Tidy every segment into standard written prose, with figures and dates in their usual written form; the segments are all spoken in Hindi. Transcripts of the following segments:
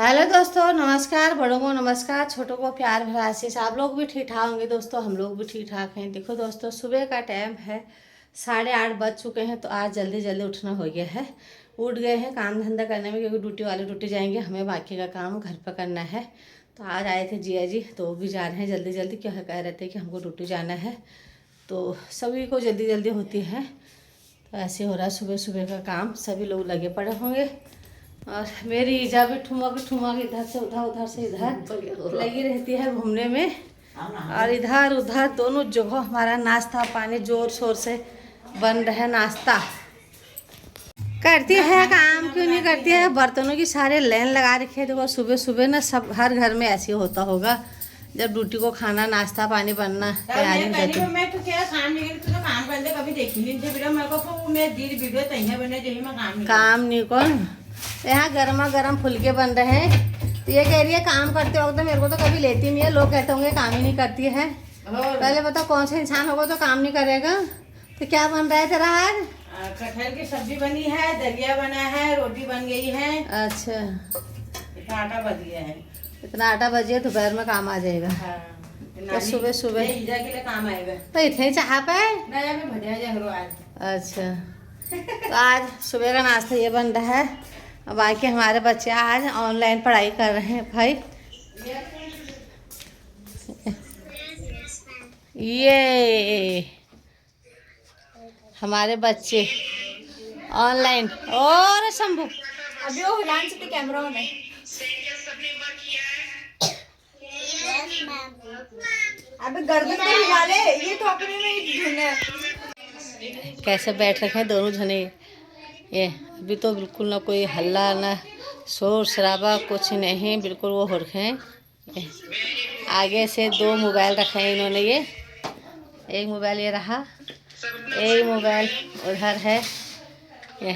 हेलो दोस्तों, नमस्कार। बड़ों को नमस्कार, छोटों को प्यार भरा आशीष। आप लोग भी ठीक ठाक होंगे दोस्तों, हम लोग भी ठीक ठाक हैं। देखो दोस्तों, सुबह का टाइम है, 8:30 बज चुके हैं। तो आज जल्दी जल्दी उठना हो गया है। उठ गए हैं काम धंधा करने में, क्योंकि ड्यूटी वाले ड्यूटी जाएंगे, हमें बाकी का काम घर पर करना है। तो आज आए थे जिया जी, तो वो भी जा रहे हैं जल्दी जल्दी। क्या कह रहे थे कि हमको ड्यूटी जाना है, तो सभी को जल्दी जल्दी होती है। तो ऐसे हो रहा है सुबह सुबह का काम, सभी लोग लगे पड़े होंगे। और मेरी ईजा भी ठुमक इधर से उधर, उधर से इधर लगी रहती है घूमने में। और इधर उधर दोनों जगह हमारा नाश्ता पानी जोर शोर से बन रहा है। नाश्ता करती है, काम क्यों नहीं करती है। बर्तनों की सारे लाइन लगा रखे हैं। देखो सुबह सुबह ना सब हर घर में ऐसे होता होगा, जब ड्यूटी को खाना नाश्ता पानी बनना तैयारी में जाती है। मैं तो क्या काम नहीं करती, तो काम करते कभी देखी नहीं थी। मेरे को मैं दी वीडियो तैयार बने जही मैं काम नहीं कौन यहाँ गर्मा गर्म फुलके बन रहे हैं। तो ये कह रही है काम करते वक्त तो मेरे को तो कभी लेती नहीं है। लोग कहते होंगे काम ही नहीं करती है। पहले बताओ कौन सा इंसान होगा तो काम नहीं करेगा। तो क्या बन रहा है तेरा आज? कटहल की सब्जी बनी है, दलिया बना है, रोटी बन गई है। अच्छा, इतना आटा बच गया है। इतना आटा बच गया, दोपहर में काम आ जाएगा। तो सुबह सुबह ईजा के लिए काम आएगा। तो इतने चाह पाए। अच्छा, तो आज सुबह का नाश्ता ये बन रहा है। अब बाकी हमारे बच्चे आज ऑनलाइन पढ़ाई कर रहे हैं भाई। ये हमारे बच्चे ऑनलाइन। और शंभू अभी वो लंच पे कैमरा में अबे गर्दन पे हिला ले, ये टोकरी में कैसे बैठ रखे हैं दोनों जने। ये अभी तो बिल्कुल ना कोई हल्ला ना शोर शराबा, कुछ नहीं, बिल्कुल वो हो रखे हैं। आगे से 2 मोबाइल रखे हैं इन्होंने। ये एक मोबाइल ये रहा, एक मोबाइल उधर है। ये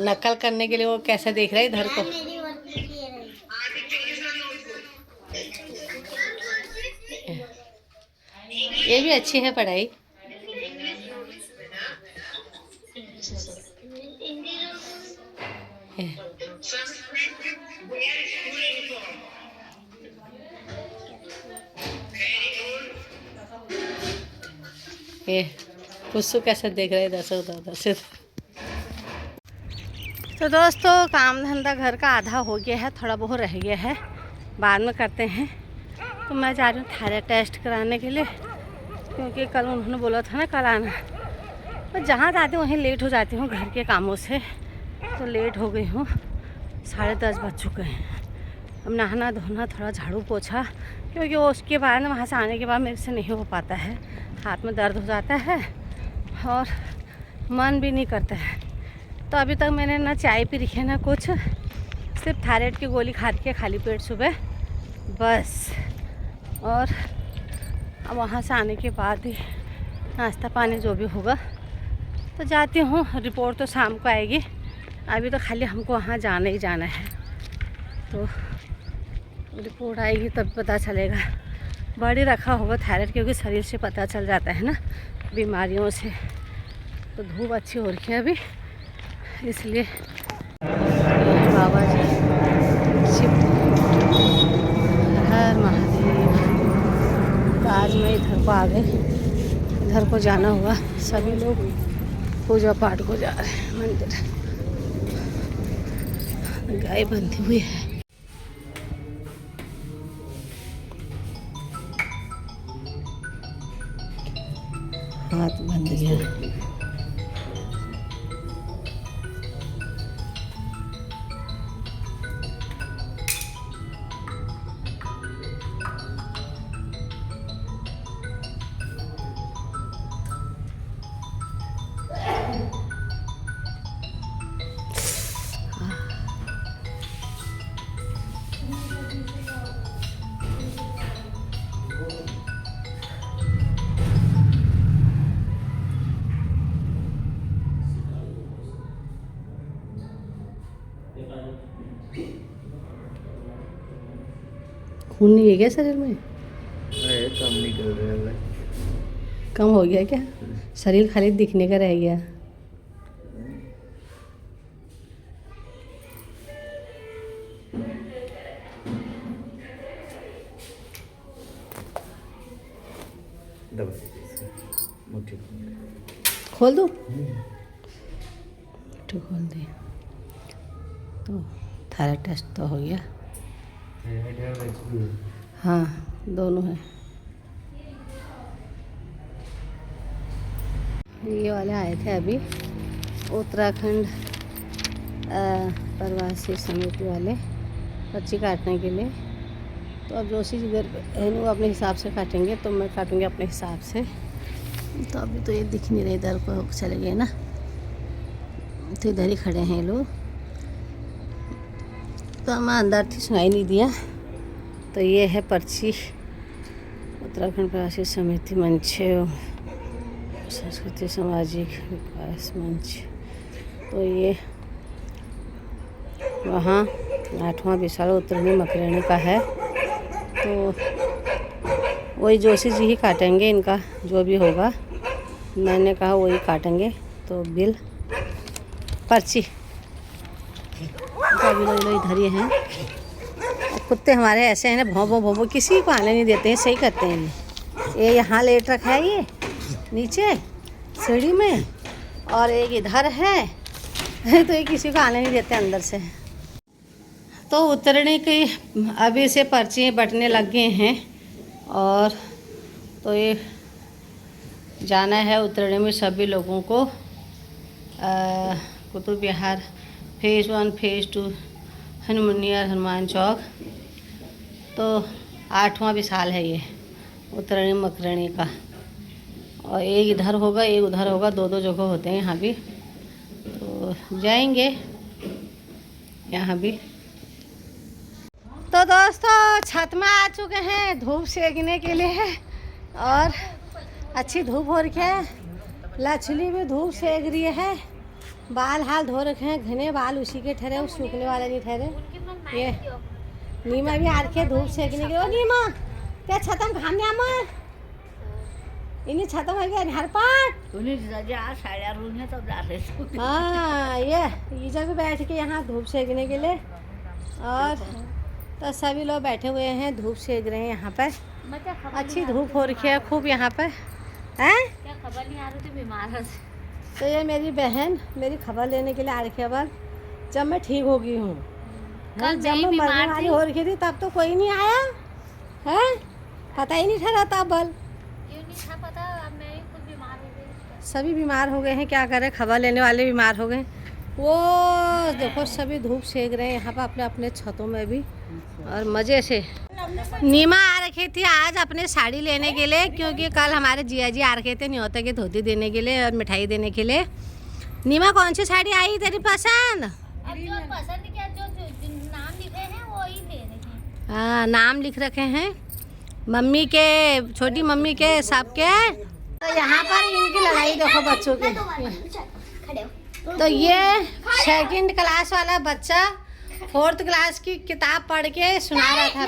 नकल करने के लिए वो कैसे देख रहे हैं इधर को। ये भी अच्छी है पढ़ाई। ये कुछ कैसे देख रहे हैं इधर से उधर से। तो दोस्तों, काम धंधा घर का आधा हो गया है, थोड़ा बहुत रह गया है, बाद में करते हैं। तो मैं जा रही हूँ थायराइड टेस्ट कराने के लिए, क्योंकि कल उन्होंने बोला था ना कल आना। मैं जहाँ जाती हूँ वहीं लेट हो जाती हूँ घर के कामों से। तो लेट हो गई हूँ, 10:30 बज चुके हैं। अब नहाना धोना, थोड़ा झाड़ू पोछा, क्योंकि वो उसके बाद वहाँ से आने के बाद मेरे से नहीं हो पाता है। हाथ में दर्द हो जाता है और मन भी नहीं करता है। तो अभी तक मैंने ना चाय पी रखी है ना कुछ, सिर्फ थायराइड की गोली खा रखी है खाली पेट सुबह बस। और अब वहाँ से आने के बाद ही नाश्ता पानी जो भी होगा तो जाती हूँ। रिपोर्ट तो शाम को आएगी, अभी तो खाली हमको वहाँ जाना ही जाना है। तो रिपोर्ट आएगी तब पता चलेगा। बड़ी रखा होगा थायराइड, क्योंकि शरीर से पता चल जाता है ना बीमारियों से। तो धूप अच्छी हो रही है अभी, इसलिए बाबा जी शिव हर महादेव। तो आज मैं इधर को आ गई, इधर को जाना हुआ। सभी लोग पूजा पाठ को जा रहे हैं मंदिर। गाय बंधी हुई है। हाथ बंद गया। खून नहीं है क्या शरीर में? कम निकल रहा है। कम हो गया क्या? शरीर खाली दिखने का रह गया। दबा दीजिए इसे। मुट्ठी खोल दूँ? मुट्ठी खोल दी तो थायराइड टेस्ट तो हो गया। हाँ दोनों है। ये वाले आए थे अभी उत्तराखंड प्रवासी समिति वाले पर्ची काटने के लिए। तो अब जोशी जी घर पे है वो अपने हिसाब से काटेंगे, तो मैं काटूंगी अपने हिसाब से। तो अभी तो ये दिख नहीं रहे, इधर को चले गए ना, तो इधर ही खड़े हैं लोग। तो मैं अंदर थी, सुनाई नहीं दिया। तो ये है पर्ची उत्तराखंड प्रवासी समिति मंच संस्कृति सामाजिक विकास मंच। तो ये वहाँ 8वां विशाल उत्तरणी मकरेणी का है। तो वही जोशी जी ही काटेंगे, इनका जो भी होगा मैंने कहा वही काटेंगे। तो बिल पर्ची अभी लोग इधर ही हैं। कुत्ते हमारे ऐसे हैं ना, भौं भौं किसी को आने नहीं देते हैं, सही करते हैं। ये यहाँ लेट रखा है, ये नीचे सीढ़ी में, और एक इधर है तो ये किसी को आने नहीं देते अंदर से। तो उतरने की अभी से पर्ची बंटने लग गए हैं। और तो ये जाना है उतरने में सभी लोगों को कुतुब विहार फेज़ 1 फेज़ 2 हनुमान चौक। तो 8वां विशाल है ये उत्तरणी मकरणी का। और एक इधर होगा, एक उधर होगा, 2-2 जगह होते हैं यहाँ भी। तो जाएंगे यहाँ भी। तो दोस्तों छत में आ चुके हैं धूप सेकने के लिए, और अच्छी धूप हो रही है। लचली भी धूप सेक रही है। बाल हाल धो रखे हैं, घने बाल उसी के ठहरे, सूखने वाले नहीं ठहरे। ये नीमा भी आ रखे धूप सेकने के लिए। ओ नीमा क्या छतम खाने आमा इन्हीं छतम है हर पाट। हाँ ये ईजा भी बैठ के यहाँ धूप सेकने के लिए। और तो सभी लोग बैठे हुए हैं, धूप सेक रहे हैं यहाँ पर। अच्छी धूप हो रही है खूब यहाँ पर। हैं क्या खबर नहीं आ रही थी बीमार है। तो ये मेरी बहन मेरी खबर लेने के लिए आ रखी है। अब जब मैं ठीक हो गई हूँ, जब मैं मरने वाली हो रखी थी तब तो कोई नहीं आया है, पता ही नहीं था तब। बल क्यों नहीं था पता, अब मैं ही खुद बीमार हो गई। सभी बीमार हो गए हैं, क्या करें, खबर लेने वाले बीमार हो गए। वो देखो सभी धूप सेक रहे हैं यहाँ पर अपने अपने छतों में भी, और मज़े से। नीमा आ रखी थी आज अपने साड़ी लेने के लिए, क्योंकि कल हमारे जिया जी आ रखे थे न्योते की धोती देने के लिए और मिठाई देने के लिए। नीमा कौन सी साड़ी आई तेरी पसंद? अब जो पसंद क्या, जो नाम लिखे हैं वो ही ले रहे हैं। हाँ नाम लिख रखे हैं मम्मी के, छोटी मम्मी के, सबके। तो यहाँ पर इनकी लड़ाई देखो बच्चों की। तो ये 2nd क्लास वाला बच्चा 4th क्लास की किताब पढ़ के सुना रहा था।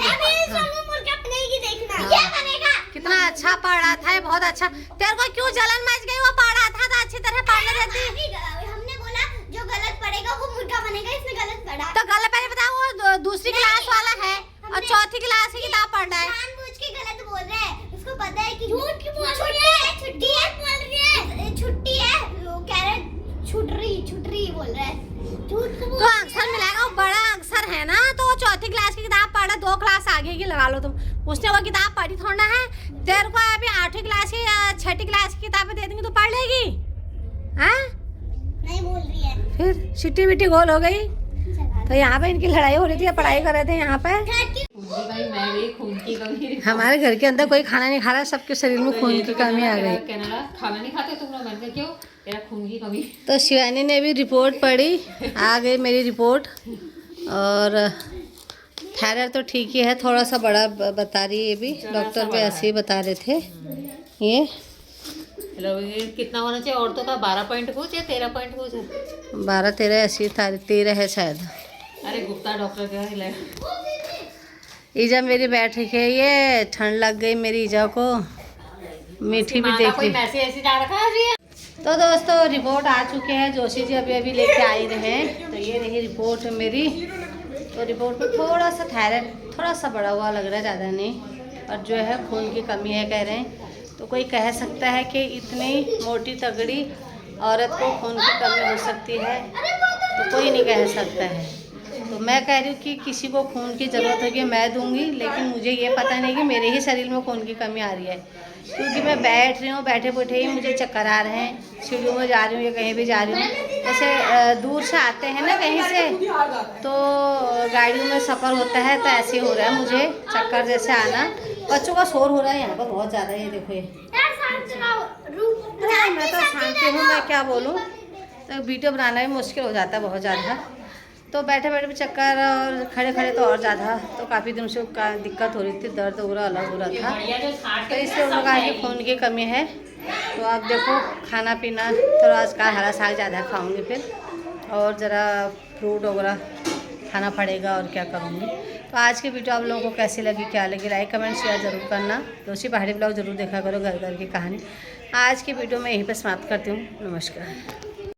कितना अच्छा पढ़ रहा था, बहुत अच्छा। तेरे को क्यों जलन मच गई? वो पढ़ रहा था तो अच्छी तरह पढ़ने देती। हमने बोला जो गलत पढ़ेगा वो मुर्गा बनेगा, इसने गलत पढ़ा। तो गलत पहले बताओ, वो 2री क्लास वाला है और 4थी क्लास की किताब पढ़ रहा है। जानबूझ के गलत बोल रहा है, उसको पता है कि झूठ क्यों बोल रही है, छुट्टी है बोल रही है, छुट्टी है, वो कह रहा है छुट रही बोल रहा है। झूठ को तो अक्षर मिलाएगा, वो बड़ा अक्षर है ना, तो वो 4थी क्लास की किताब पढ़ा, 2 क्लास आगे की लगा लो तुम। उसने वो किताब पढ़ी थोड़ा है। तेरे को अभी 8वीं क्लास की या 6ठी क्लास की किताबें दे देंगे तो पढ़ लेगी? हैं? नहीं बोल रही है। फिर सिटी बिटी गोल हो गई। तो यहाँ पे इनकी लड़ाई हो रही थी, पढ़ाई कर रहे थे यहाँ पे। हमारे घर के अंदर कोई खाना नहीं खा रहा, सबके शरीर में खून की कमी आ गई। खाना नहीं खाते तुम लोग, मैंने क्यों, तेरा खून की कमी। तो शिवानी ने भी रिपोर्ट पढ़ी, आ गई मेरी रिपोर्ट। और थायराइड तो ठीक ही है, थोड़ा सा बड़ा बता रही है ये भी, डॉक्टर भी ऐसे ही बता रहे थे। ये कितना होना चाहिए औरतों का? 12 पॉइंट कुछ या 13 पॉइंट कुछ है? 12-13 ऐसी था, 13 है शायद। अरे गुप्ता डॉक्टर क्या है। ईजा मेरी बैठ रही है, ये ठंड लग गई मेरी ईजा को। मीठी भी देखी। ऐसे जा रखा है। तो दोस्तों रिपोर्ट आ चुके हैं, जोशी जी अभी लेके आई रहे हैं। तो ये रही रिपोर्ट मेरी। तो रिपोर्ट में थोड़ा सा थायराइड थोड़ा सा बढ़ा हुआ लग रहा है, ज़्यादा नहीं। और जो है खून की कमी है कह रहे हैं। तो कोई कह सकता है कि इतनी मोटी तगड़ी औरत को खून की कमी हो सकती है, तो कोई नहीं कह सकता है। तो मैं कह रही हूँ कि किसी को खून की ज़रूरत होगी मैं दूंगी, लेकिन मुझे ये पता नहीं कि मेरे ही शरीर में खून की कमी आ रही है, क्योंकि मैं बैठ रही हूँ, बैठे बैठे ही मुझे चक्कर आ रहे हैं, सीढ़ियों में जा रही हूँ या कहीं भी जा रही हूँ। जैसे दूर से आते हैं ना कहीं से, तो गाड़ियों में सफ़र होता है तो ऐसे हो रहा है मुझे चक्कर जैसे आना। बच्चों का शोर हो रहा है यहाँ पर बहुत ज़्यादा, ये देखो ये। मैं तो शांति हूँ, मैं क्या बोलूँ, तो वीडियो बनाना भी मुश्किल हो जाता है बहुत ज़्यादा। तो बैठे बैठे भी चक्कर और खड़े खड़े तो और ज़्यादा, तो काफ़ी दिनों से दिक्कत हो रही थी, दर्द वगैरह अलग हो रहा था, तो इसलिए उन्होंने कहा कि खून की कमी है। तो आप देखो खाना पीना थोड़ा आज का हरा साग ज़्यादा खाऊंगी फिर, और ज़रा फ्रूट वगैरह खाना पड़ेगा, और क्या करूँगी। तो आज की वीडियो आप लोगों को कैसी लगी, क्या लगी, लाइक कमेंट शेयर ज़रूर करना। रोशी पहाड़ी ब्लॉग ज़रूर देखा करो, घर घर की कहानी। आज की वीडियो मैं यहीं पर समाप्त करती हूँ। नमस्कार।